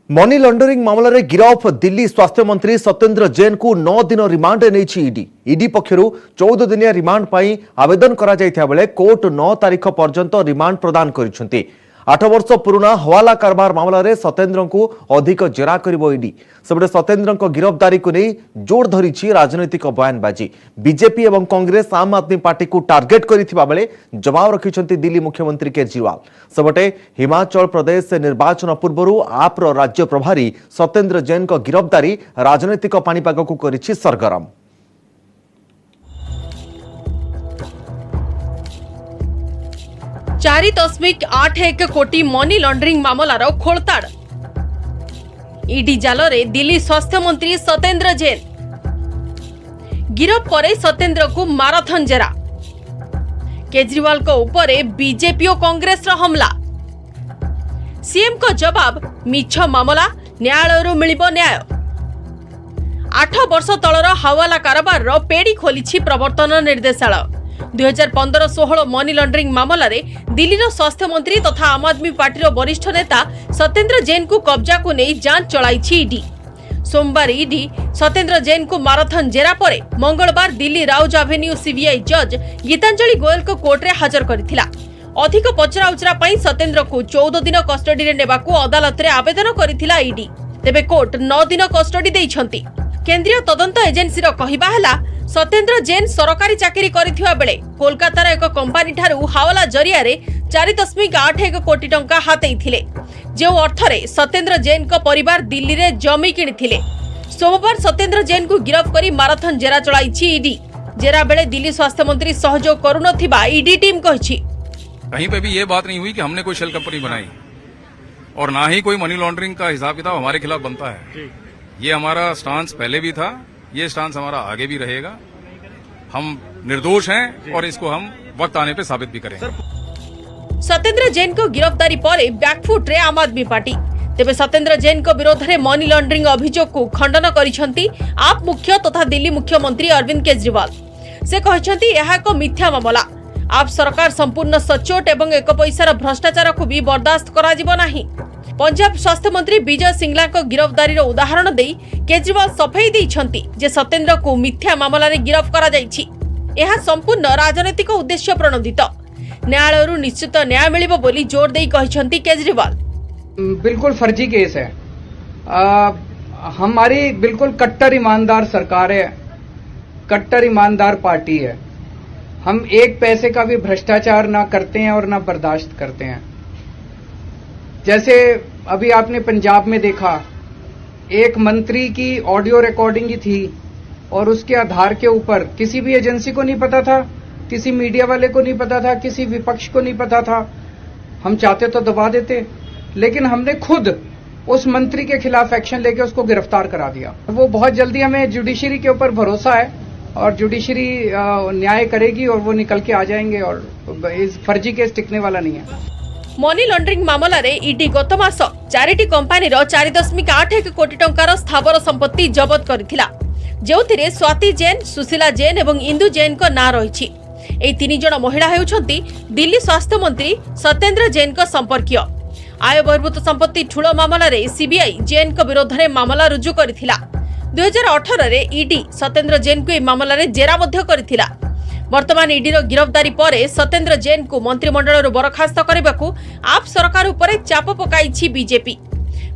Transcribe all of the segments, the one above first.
Money laundering मामलें गिरफ दिल्ली स्वास्थ्य मंत्री सत्येंद्र जैन को 9 दिन रिमांड नहीं ईडी पक्षर 14 दिनिया रिमांड पर आवेदन करा बेले कोर्ट 9 तारीख पर्यंत रिमांड प्रदान कर 8 वर्ष पुराना हवाला कारबार मामलें सत्येंद्र को अधिक जेरा कर ईडी सेपटे सत्येंद्र गिरफ्तारी को नहीं जोर धरी राजनैतिक बयानबाजी बीजेपी और कांग्रेस आम आदमी पार्टी को टार्गेट करथिबा बेले जवाब रखिछंती दिल्ली मुख्यमंत्री केजरीवाल। सेपटे हिमाचल प्रदेश निर्वाचन पूर्व आप्र राज्य प्रभारी सत्येंद्र जैन को गिरफ्तारी राजनैतिक पाणीपाग को करिछि सरगरम। 4.81 कोटी मनी लॉन्ड्रिंग मामलार खोलताड़ ईडी जालरे दिल्ली स्वास्थ्य मंत्री सत्येंद्र जैन गिरफ पर सत्येंद्र को माराथन जेरा केजरीवाल को ऊपर बीजेपी और कांग्रेस हमला सीएम को जवाब मिछ मामला न्यायालय मिलिबो न्याय 8 वर्ष तलर हवाला कारबार पेड़ी खोली प्रवर्तन निर्देशालय 2015-16 मनी लॉन्ड्रिंग मामलें दिल्ली स्वास्थ्य मंत्री तथा आम आदमी पार्टी वरिष्ठ नेता सत्येंद्र जैन को कब्जा को नहीं जांच चलाई ईडी। सोमवार ईडी सत्येंद्र जैन को माराथन जेरा पर मंगलवार दिल्ली राउज एवेन्यू सीबीआई जज गीतांजलि गोयल को कोर्ट रे हाजर करथिला। अधिक पचरा उचरा पई सत्येंद्र को 14 दिन कस्टडी रे नेबा को अदालत रे आवेदन करथिला ईडी। तेबे कोर्ट 9 दिन कस्टडी दैछंती। केंद्रीय तदंत एजेंसीर कहिबा हला सत्येंद्र जैन सरकारी चाकरी करिथिबा बेले कोलकातार एक कंपनी ठारू हावला जरिया रे 4.81 कोटी टंका हातेइथिले जो अर्थरे सत्येंद्र जैन को परिवार दिल्ली रे जमी किनिथिले। सोमवार सत्येंद्र जैन को गिरफ करी माराथन जेरा चलाइछि ईडी। जेरा बेले दिल्ली स्वास्थ्य मंत्री सहयोग करुनथिबा ईडी टीम कहिछि। कहीं पे भी ये बात नहीं हुई कि हमने कोई शेल कंपनी बनाई और ना ही कोई मनी लॉन्ड्रिंग का हिसाब किताब हमारे खिलाफ बनता है। ये हमारा स्टांस पहले भी था, ये स्टांस हमारा आगे भी रहेगा। हम निर्दोष हैं और इसको हम वक्त आने पे साबित भी करेंगे। सत्येंद्र जैन को गिरफ्तारी पर बैकफुट रे आम आदमी पार्टी। तेबे सत्येंद्र जैन को विरोध में मनी लॉन्ड्रिंग अभियोग को खंडन करिसेंती आप मुख्य तथा दिल्ली मुख्यमंत्री अरविंद केजरीवाल। से कहछंती यह एक मिथ्या मामला। आप सरकार संपूर्ण सचोट एवं एक पैसार भ्रष्टाचार को भी बर्दाश्त करा जिवो नाही। पंजाब स्वास्थ्य मंत्री विजय सिंगला को गिरफ्तारी उदाहरण दे केजरीवाल सफाई देइछंती जे सत्येंद्र को मिथ्या मामला रे गिरफ करा जाइछि। यह संपूर्ण राजनैतिक उद्देश्य प्रणोदित। न्यायालय निश्चित न्याय मिलिबो बोली जोर देई कहिछंती केजरीवाल। बिल्कुल फर्जी केस है। हमारी बिल्कुल कट्टर ईमानदार सरकार है, कट्टर ईमानदार पार्टी है। हम एक पैसे का भी भ्रष्टाचार ना करते हैं और ना बर्दाश्त करते हैं। जैसे अभी आपने पंजाब में देखा, एक मंत्री की ऑडियो रिकॉर्डिंग ही थी और उसके आधार के ऊपर किसी भी एजेंसी को नहीं पता था, किसी मीडिया वाले को नहीं पता था, किसी विपक्ष को नहीं पता था। हम चाहते तो दबा देते, लेकिन हमने खुद उस मंत्री के खिलाफ एक्शन लेके उसको गिरफ्तार करा दिया। वो बहुत जल्दी, हमें जुडिशरी के ऊपर भरोसा है और जुडिशरी न्याय करेगी और वो निकल के आ जाएंगे और इस फर्जी केस टिकने वाला नहीं है। मनी लॉन्ड्रिंग मामला रे ईडी गत मास 4टी कंपनी 4.81 कोटी टंकार स्थावर संपत्ति जबत करथिला, जेउथिरे स्वाति जैन, सुशीला जैन एवं इंदु जैन को ना रहिछि। एई 3 जण महिला हेउछंती दिल्ली स्वास्थ्य मंत्री सत्येंद्र जैन को संपर्कीय। आय बहिर्भूत संपत्ति ठुलो मामला रे सीबीआई जैन को विरोध में मामला रुजु करथिला। 2018 रे ईडी सत्येंद्र जैन को ए मामला रे जेरा मध्य करथिला। वर्तमान ईडीर गिरफ्तारी पर सत्येंद्र जैन को मंत्रिमंडल बरखास्त करने को आप सरकार उपर चाप पकाई बीजेपी।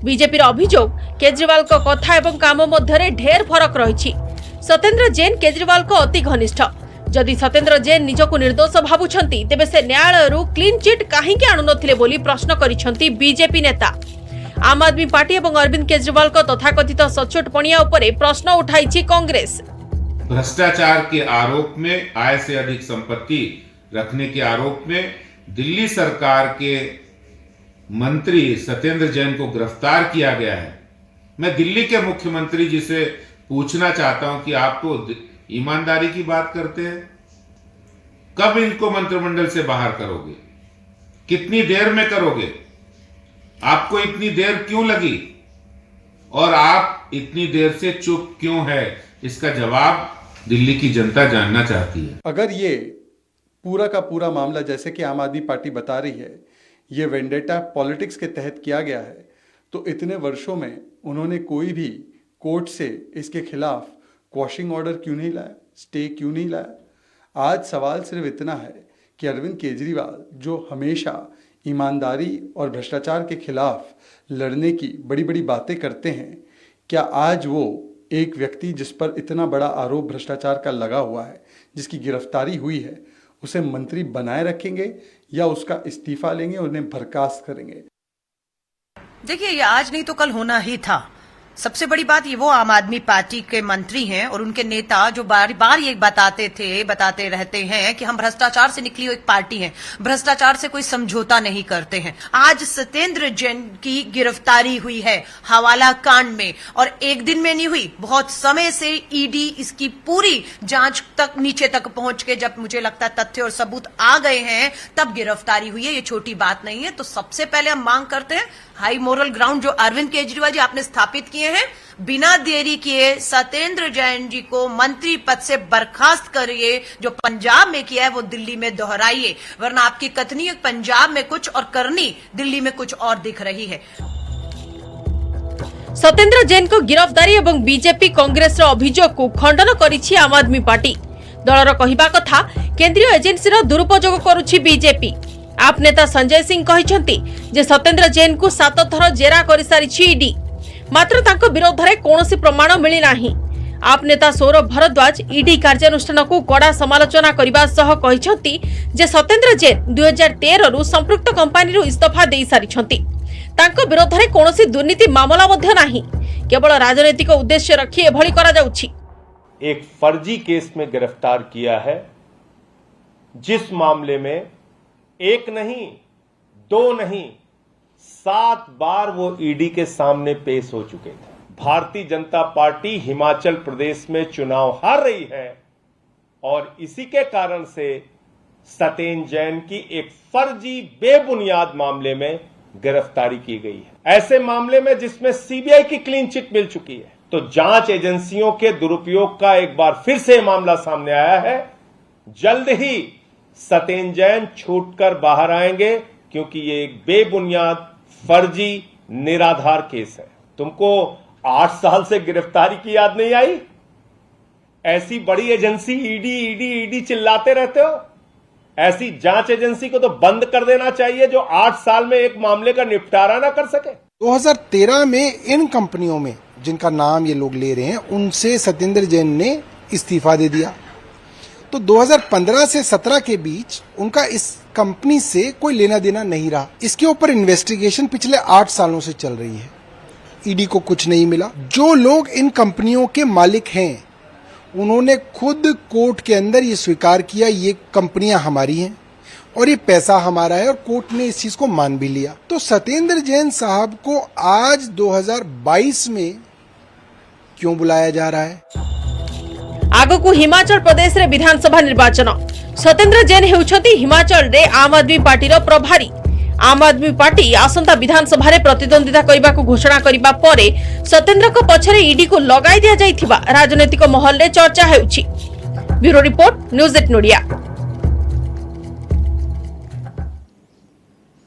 बीजेपी अभियोग केजरीवाल को कथा एवं काम मध्य ढेर फरक रही। सत्येंद्र जैन केजरीवाल को अति घनिष्ठ। जदि सत्येंद्र जैन निजको निर्दोष भावुछंती तेबे से न्यायालय क्लीन चिट काहे आणुनथिले बोली प्रश्न करिसेंती बीजेपी नेता। आम आदमी पार्टी एवं अरविंद केजरीवाल को तथाकथित सचोट पणिया उपरे प्रश्न उठाई कांग्रेस। भ्रष्टाचार के आरोप में, आय से अधिक संपत्ति रखने के आरोप में दिल्ली सरकार के मंत्री सत्येंद्र जैन को गिरफ्तार किया गया है। मैं दिल्ली के मुख्यमंत्री जी से पूछना चाहता हूं कि आप तो ईमानदारी की बात करते हैं, कब इनको मंत्रिमंडल से बाहर करोगे? कितनी देर में करोगे? आपको इतनी देर क्यों लगी और आप इतनी देर से चुप क्यों है? इसका जवाब दिल्ली की जनता जानना चाहती है। अगर ये पूरा का पूरा मामला जैसे कि आम आदमी पार्टी बता रही है, ये वेंडेटा पॉलिटिक्स के तहत किया गया है, तो इतने वर्षों में उन्होंने कोई भी कोर्ट से इसके खिलाफ क्वॉशिंग ऑर्डर क्यों नहीं लाया, स्टे क्यों नहीं लाया। आज सवाल सिर्फ इतना है कि अरविंद केजरीवाल जो हमेशा ईमानदारी और भ्रष्टाचार के खिलाफ लड़ने की बड़ी बड़ी बातें करते हैं, क्या आज वो एक व्यक्ति जिस पर इतना बड़ा आरोप भ्रष्टाचार का लगा हुआ है, जिसकी गिरफ्तारी हुई है, उसे मंत्री बनाए रखेंगे या उसका इस्तीफा लेंगे, उन्हें बर्खास्त करेंगे। देखिए, ये आज नहीं तो कल होना ही था। सबसे बड़ी बात ये वो आम आदमी पार्टी के मंत्री हैं और उनके नेता जो बार बार ये बताते रहते हैं कि हम भ्रष्टाचार से निकली हुई एक पार्टी हैं, भ्रष्टाचार से कोई समझौता नहीं करते हैं। आज सत्येंद्र जैन की गिरफ्तारी हुई है हवाला कांड में, और एक दिन में नहीं हुई, बहुत समय से ईडी इसकी पूरी जांच तक नीचे तक पहुंच के जब मुझे लगता है तथ्य और सबूत आ गए हैं तब गिरफ्तारी हुई है। ये छोटी बात नहीं है। तो सबसे पहले हम मांग करते हैं हाई मोरल ग्राउंड जो अरविंद केजरीवाल जी आपने स्थापित किए हैं, बिना देरी किए सत्येंद्र जैन जी को मंत्री पद से बर्खास्त करिए। जो पंजाब में किया है वो दिल्ली में दोहराइए, वरना आपकी कथनी पंजाब में कुछ और करनी दिल्ली में कुछ और दिख रही है। सत्येंद्र जैन को गिरफ्तारी एवं बीजेपी कांग्रेस अभियोग को खंडन करिछि आम आदमी पार्टी। दलर कहिबा कथा केंद्रीय एजेंसी दुरुपयोग करुछि बीजेपी। आप नेता संजय सिंह कहिसंती जे सत्येंद्र जैन को 7 थर जेरा कर सारिछि ईडी, मात्र तांको विरोध रे कोनोसी प्रमाण मिली नाही। आप नेता सौरभ भारद्वाज ईडी कार्यानुष्ठान को कड़ा समालोचना करबा सह कहिसंती जे सत्येंद्र जैन 2013 रु संपृक्त कंपनी रु इस्तीफा देई सारिछंती। तांको विरोध रे कोनोसी दुर्नीति मामला मध्य नाही, केवल राजनीतिक उद्देश्य रखी एभली करा जाउछि। एक फर्जी केस में गिरफ्तार किया है, जिस मामले में एक नहीं, 2 नहीं, 7 बार वो ईडी के सामने पेश हो चुके थे। भारतीय जनता पार्टी हिमाचल प्रदेश में चुनाव हार रही है और इसी के कारण से सत्येंद्र जैन की एक फर्जी बेबुनियाद मामले में गिरफ्तारी की गई है। ऐसे मामले में जिसमें सीबीआई की क्लीन चिट मिल चुकी है, तो जांच एजेंसियों के दुरुपयोग का एक बार फिर से मामला सामने आया है। जल्द ही सत्येंद्र जैन छूटकर बाहर आएंगे, क्योंकि ये एक बेबुनियाद फर्जी निराधार केस है। तुमको 8 साल से गिरफ्तारी की याद नहीं आई? ऐसी बड़ी एजेंसी ईडी चिल्लाते रहते हो। ऐसी जांच एजेंसी को तो बंद कर देना चाहिए जो 8 साल में एक मामले का निपटारा ना कर सके। 2013 में इन कंपनियों में जिनका नाम ये लोग ले रहे हैं, उनसे सत्येंद्र जैन ने इस्तीफा दे दिया। तो 2015 से 17 के बीच उनका इस कंपनी से कोई लेना देना नहीं रहा। इसके ऊपर इन्वेस्टिगेशन पिछले 8 सालों से चल रही है। ईडी को कुछ नहीं मिला। जो लोग इन कंपनियों के मालिक हैं, उन्होंने खुद कोर्ट के अंदर ये स्वीकार किया ये कंपनियां हमारी हैं और ये पैसा हमारा है, और कोर्ट ने इस चीज को मान भी लिया। तो सत्येंद्र जैन साहब को आज 2022 में क्यों बुलाया जा रहा है? आगो को हिमाचल प्रदेश रे विधानसभा निर्वाचन। सत्येंद्र जैन हेउछथि हिमाचल रे आम आदमी पार्टी रो प्रभारी। आम आदमी पार्टी आसंता विधानसभा रे प्रतिद्वंदिता करबा को घोषणा करबा परे सत्येंद्र को पछरे ईडी को लगाई दिया जाइथिबा राजनीतिक महल रे चर्चा हेउछि। Bureau report, news 8 नोडिया।